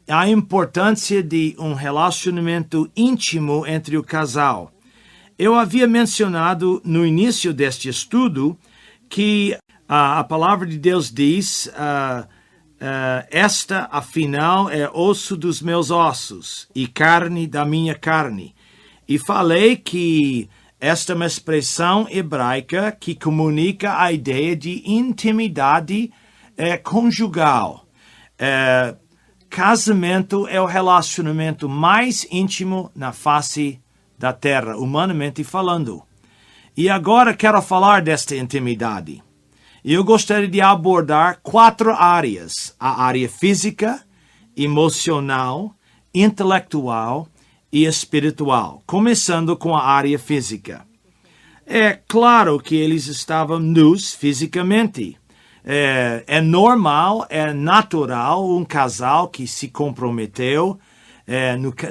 A importância de um relacionamento íntimo entre o casal. Eu havia mencionado no início deste estudo que a palavra de Deus diz, esta, afinal, é osso dos meus ossos e carne da minha carne. E falei que esta é uma expressão hebraica que comunica a ideia de intimidade conjugal. Casamento é o relacionamento mais íntimo na face da terra, humanamente falando. E agora quero falar desta intimidade. Eu gostaria de abordar 4 áreas. A área física, emocional, intelectual e espiritual. Começando com a área física. É claro que eles estavam nus fisicamente. É normal, é natural um casal que se comprometeu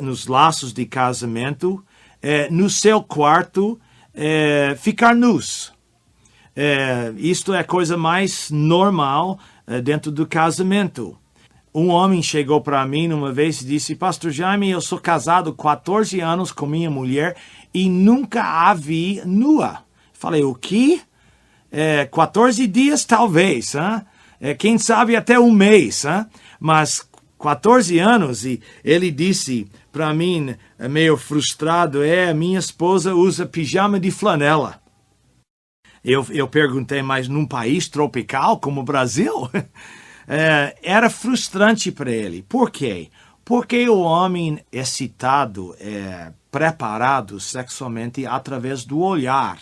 nos laços de casamento, no seu quarto, ficar nus. Isto é a coisa mais normal dentro do casamento. Um homem chegou para mim uma vez e disse: Pastor Jaime, eu sou casado 14 anos com minha mulher e nunca a vi nua. Falei, o quê? 14 dias talvez, quem sabe até um mês, mas 14 anos, e ele disse para mim, meio frustrado, minha esposa usa pijama de flanela. Eu perguntei, mas num país tropical como o Brasil? Era frustrante para ele. Por quê? Porque o homem excitado é preparado sexualmente através do olhar.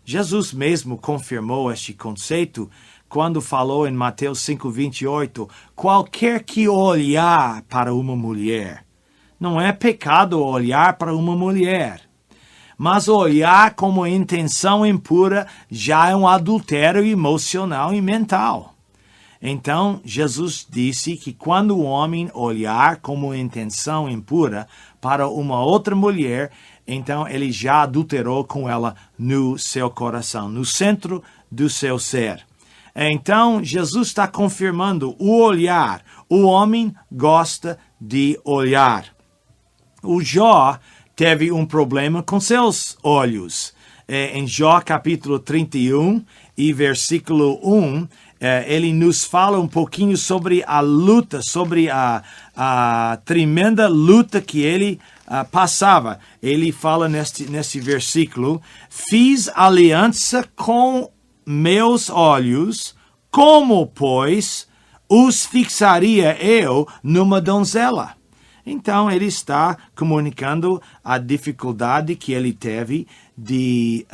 Jesus mesmo confirmou este conceito quando falou em Mateus 5:28, qualquer que olhar para uma mulher. Não é pecado olhar para uma mulher, mas olhar como intenção impura já é um adultério emocional e mental. Então, Jesus disse que quando o homem olhar como intenção impura para uma outra mulher, então ele já adulterou com ela no seu coração, no centro do seu ser. Então, Jesus está confirmando o olhar. O homem gosta de olhar. O Jó teve um problema com seus olhos. Em Jó capítulo 31 e versículo 1, ele nos fala um pouquinho sobre a luta, sobre a tremenda luta que ele passava. Ele fala neste versículo, fiz aliança com meus olhos, como, pois, os fixaria eu numa donzela? Então, ele está comunicando a dificuldade que ele teve de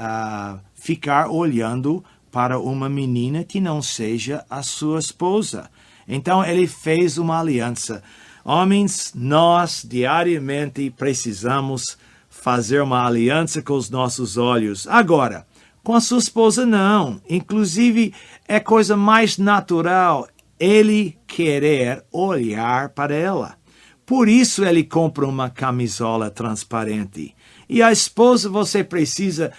ficar olhando para uma menina que não seja a sua esposa. Então, ele fez uma aliança. Homens, nós diariamente precisamos fazer uma aliança com os nossos olhos. Agora, com a sua esposa não. Inclusive, é coisa mais natural ele querer olhar para ela. Por isso ele compra uma camisola transparente. E a esposa, você precisa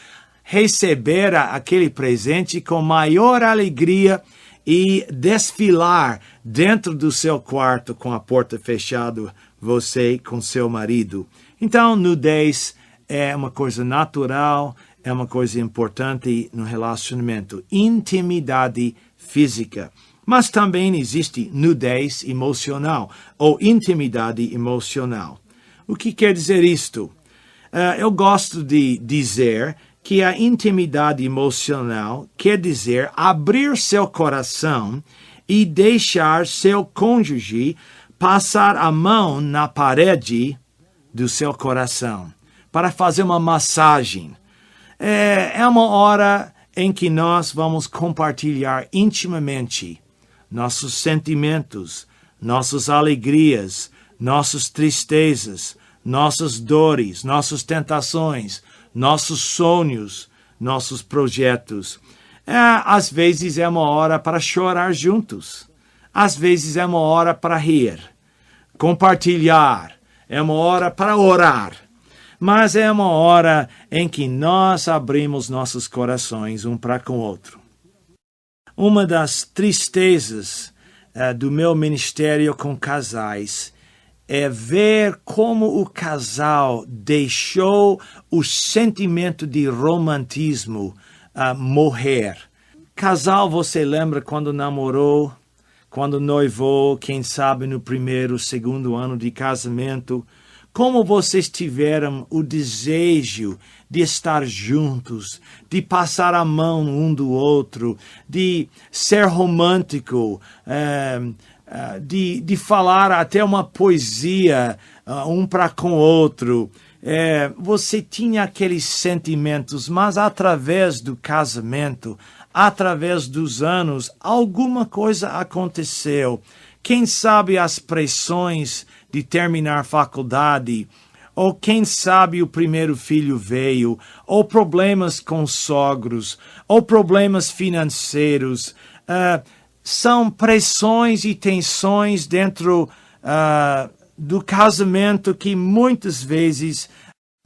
receber aquele presente com maior alegria e desfilar dentro do seu quarto com a porta fechada, você com seu marido. Então, nudez é uma coisa natural, é uma coisa importante no relacionamento. Intimidade física. Mas também existe nudez emocional, ou intimidade emocional. O que quer dizer isto? Eu gosto de dizer que a intimidade emocional quer dizer abrir seu coração e deixar seu cônjuge passar a mão na parede do seu coração para fazer uma massagem. É uma hora em que nós vamos compartilhar intimamente nossos sentimentos, nossas alegrias, nossas tristezas, nossas dores, nossas tentações, nossos sonhos, nossos projetos. Às vezes é uma hora para chorar juntos. Às vezes é uma hora para rir, compartilhar, é uma hora para orar. Mas é uma hora em que nós abrimos nossos corações um para com o outro. Uma das tristezas do meu ministério com casais é ver como o casal deixou o sentimento de romantismo morrer. Casal, você lembra quando namorou, quando noivou, quem sabe no primeiro, segundo ano de casamento, como vocês tiveram o desejo de estar juntos, de passar a mão um do outro, de ser romântico, de falar até uma poesia um para com o outro. Você tinha aqueles sentimentos, mas através do casamento, através dos anos, alguma coisa aconteceu. Quem sabe as pressões de terminar faculdade, ou quem sabe o primeiro filho veio, ou problemas com sogros, ou problemas financeiros. São pressões e tensões dentro do casamento que muitas vezes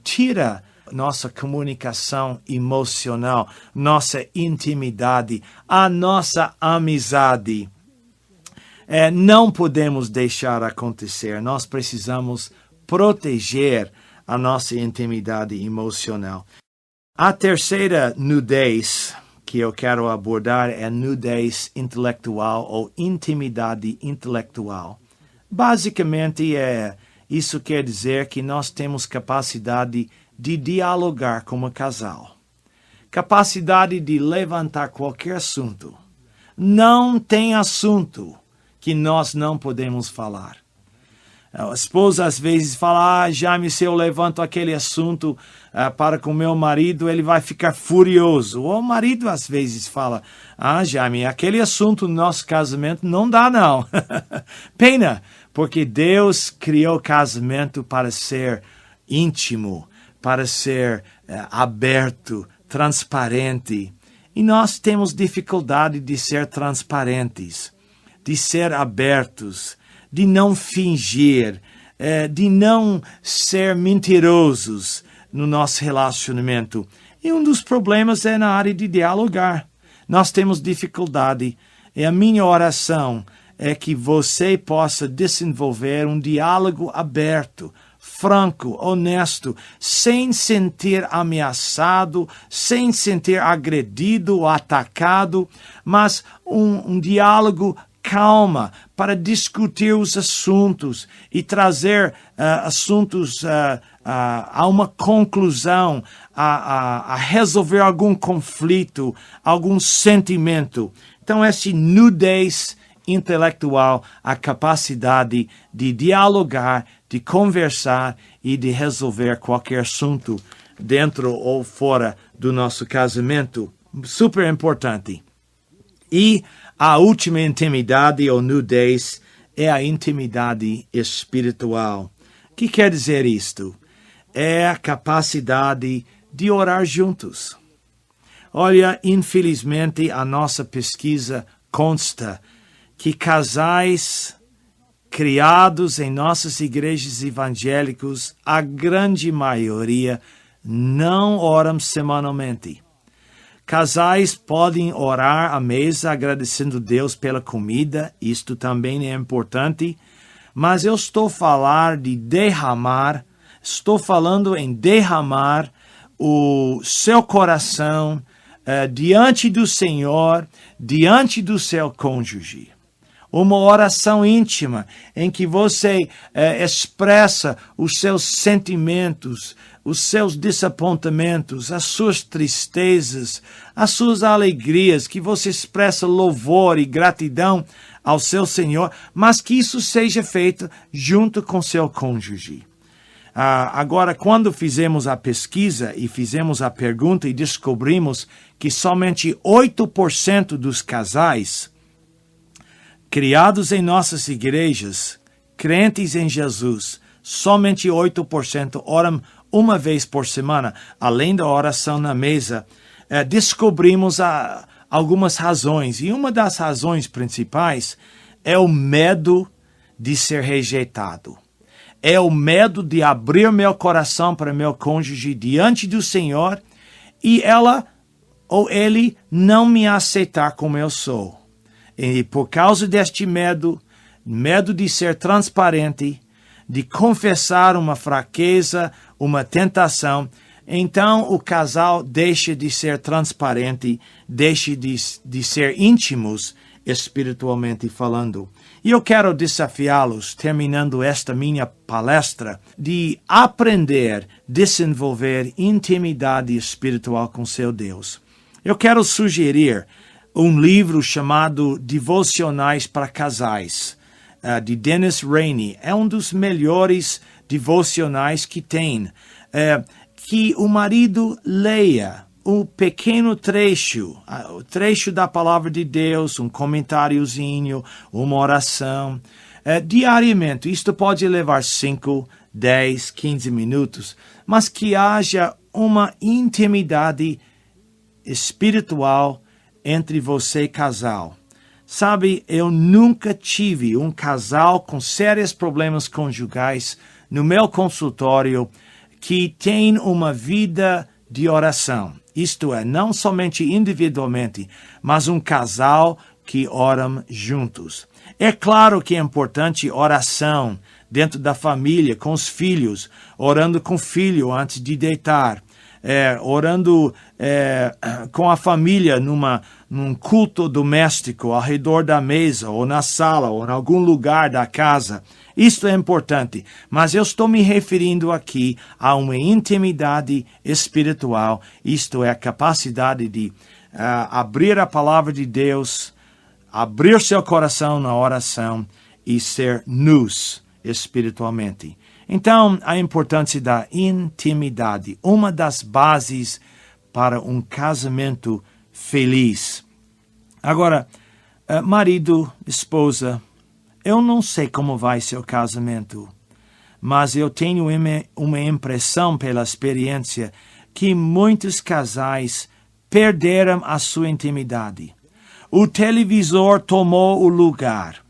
tira nossa comunicação emocional, nossa intimidade, a nossa amizade. Não podemos deixar acontecer. Nós precisamos proteger a nossa intimidade emocional. A terceira nudez que eu quero abordar é nudez intelectual ou intimidade intelectual. Basicamente, isso quer dizer que nós temos capacidade de dialogar como casal. Capacidade de levantar qualquer assunto. Não tem assunto que nós não podemos falar. A esposa às vezes fala, Jaime, se eu levanto aquele assunto para com meu marido, ele vai ficar furioso. Ou o marido às vezes fala, Jaime, aquele assunto no nosso casamento não dá não. Pena, porque Deus criou o casamento para ser íntimo, para ser aberto, transparente. E nós temos dificuldade de ser transparentes, de ser abertos, de não fingir, de não ser mentirosos no nosso relacionamento. E um dos problemas é na área de dialogar. Nós temos dificuldade. E a minha oração é que você possa desenvolver um diálogo aberto, franco, honesto, sem sentir ameaçado, sem sentir agredido ou atacado, mas um diálogo calma para discutir os assuntos e trazer assuntos a uma conclusão, a resolver algum conflito, algum sentimento. Então, essa nudez intelectual, a capacidade de dialogar, de conversar e de resolver qualquer assunto dentro ou fora do nosso casamento, super importante. E a última intimidade ou nudez é a intimidade espiritual. O que quer dizer isto? É a capacidade de orar juntos. Olha, infelizmente, a nossa pesquisa consta que casais criados em nossas igrejas evangélicas, a grande maioria, não oram semanalmente. Casais podem orar à mesa agradecendo a Deus pela comida, isto também é importante, mas eu estou falando de derramar, estou falando em derramar o seu coração diante do Senhor, diante do seu cônjuge. Uma oração íntima em que você expressa os seus sentimentos, os seus desapontamentos, as suas tristezas, as suas alegrias, que você expressa louvor e gratidão ao seu Senhor, mas que isso seja feito junto com seu cônjuge. Agora, quando fizemos a pesquisa e fizemos a pergunta e descobrimos que somente 8% dos casais criados em nossas igrejas, crentes em Jesus, somente 8% oram uma vez por semana, além da oração na mesa, descobrimos algumas razões. E uma das razões principais é o medo de ser rejeitado. É o medo de abrir meu coração para meu cônjuge diante do Senhor e ela ou ele não me aceitar como eu sou. E por causa deste medo de ser transparente, de confessar uma fraqueza, uma tentação, então o casal deixa de ser transparente, deixa de ser íntimos espiritualmente falando. E eu quero desafiá-los, terminando esta minha palestra, de aprender, desenvolver intimidade espiritual com seu Deus. Eu quero sugerir um livro chamado Devocionais para Casais, de Dennis Rainey. É um dos melhores devocionais que tem. Que o marido leia um pequeno trecho, o trecho da palavra de Deus, um comentáriozinho, uma oração, diariamente. Isto pode levar 5, 10, 15 minutos, mas que haja uma intimidade espiritual entre você e casal. Sabe, eu nunca tive um casal com sérios problemas conjugais no meu consultório que tem uma vida de oração. Isto é, não somente individualmente, mas um casal que oram juntos. É claro que é importante oração dentro da família, com os filhos, orando com o filho antes de deitar, orando com a família num culto doméstico, ao redor da mesa, ou na sala, ou em algum lugar da casa. Isto é importante, mas eu estou me referindo aqui a uma intimidade espiritual, isto é, a capacidade de abrir a palavra de Deus, abrir seu coração na oração e ser nus espiritualmente. Então, a importância da intimidade, uma das bases para um casamento feliz. Agora, marido, esposa, eu não sei como vai seu casamento, mas eu tenho uma impressão pela experiência que muitos casais perderam a sua intimidade. O televisor tomou o lugar.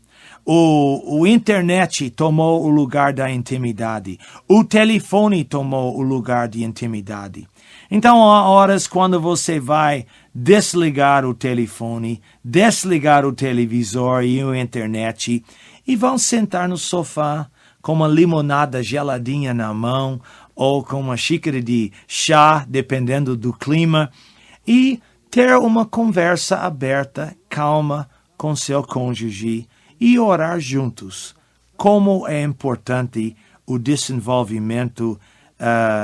O internet tomou o lugar da intimidade. O telefone tomou o lugar de intimidade. Então, há horas quando você vai desligar o telefone, desligar o televisor e a internet e vão sentar no sofá com uma limonada geladinha na mão ou com uma xícara de chá, dependendo do clima, e ter uma conversa aberta, calma, com seu cônjuge e orar juntos. Como é importante o desenvolvimento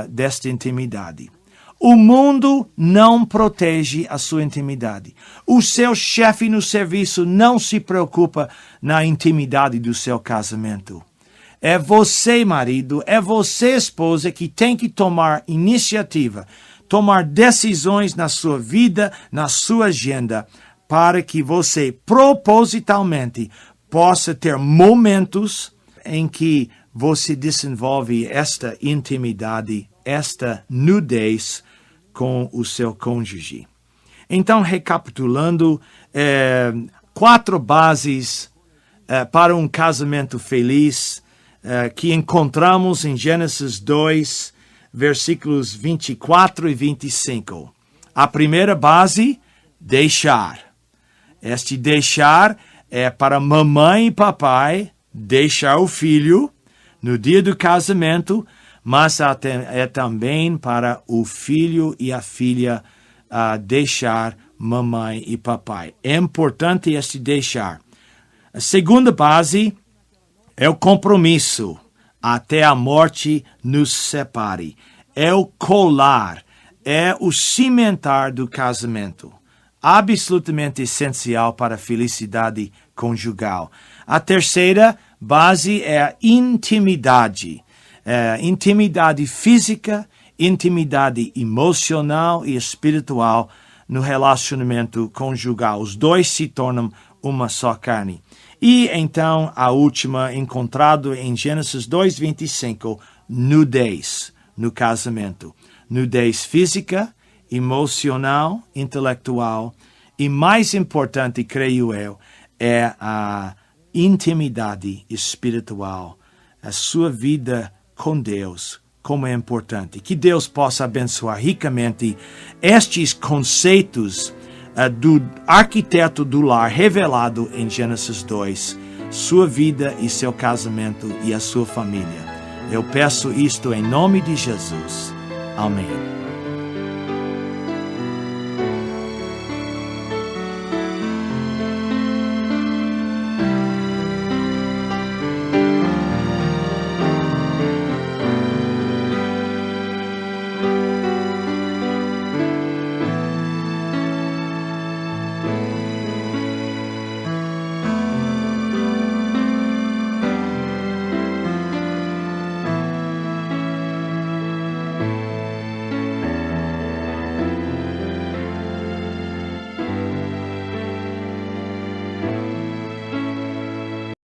desta intimidade. O mundo não protege a sua intimidade. O seu chefe no serviço não se preocupa na intimidade do seu casamento. É você, marido, é você, esposa, que tem que tomar iniciativa, tomar decisões na sua vida, na sua agenda, para que você propositalmente possa ter momentos em que você desenvolve esta intimidade, esta nudez com o seu cônjuge. Então, recapitulando, 4 bases para um casamento feliz que encontramos em Gênesis 2, versículos 24 e 25. A primeira base, deixar. Este deixar é para mamãe e papai deixar o filho no dia do casamento, mas é também para o filho e a filha deixar mamãe e papai. É importante este deixar. A segunda base é o compromisso. Até a morte nos separe. É o colar, é o cimentar do casamento. Absolutamente essencial para a felicidade conjugal. A terceira base é a intimidade. Intimidade física, intimidade emocional e espiritual no relacionamento conjugal. Os dois se tornam uma só carne. E então a última, encontrado em Gênesis 2:25, nudez no casamento. Nudez física, emocional, intelectual e mais importante, creio eu, é a intimidade espiritual, a sua vida com Deus, como é importante. Que Deus possa abençoar ricamente estes conceitos do arquiteto do lar revelado em Gênesis 2, sua vida e seu casamento e a sua família. Eu peço isto em nome de Jesus. Amém.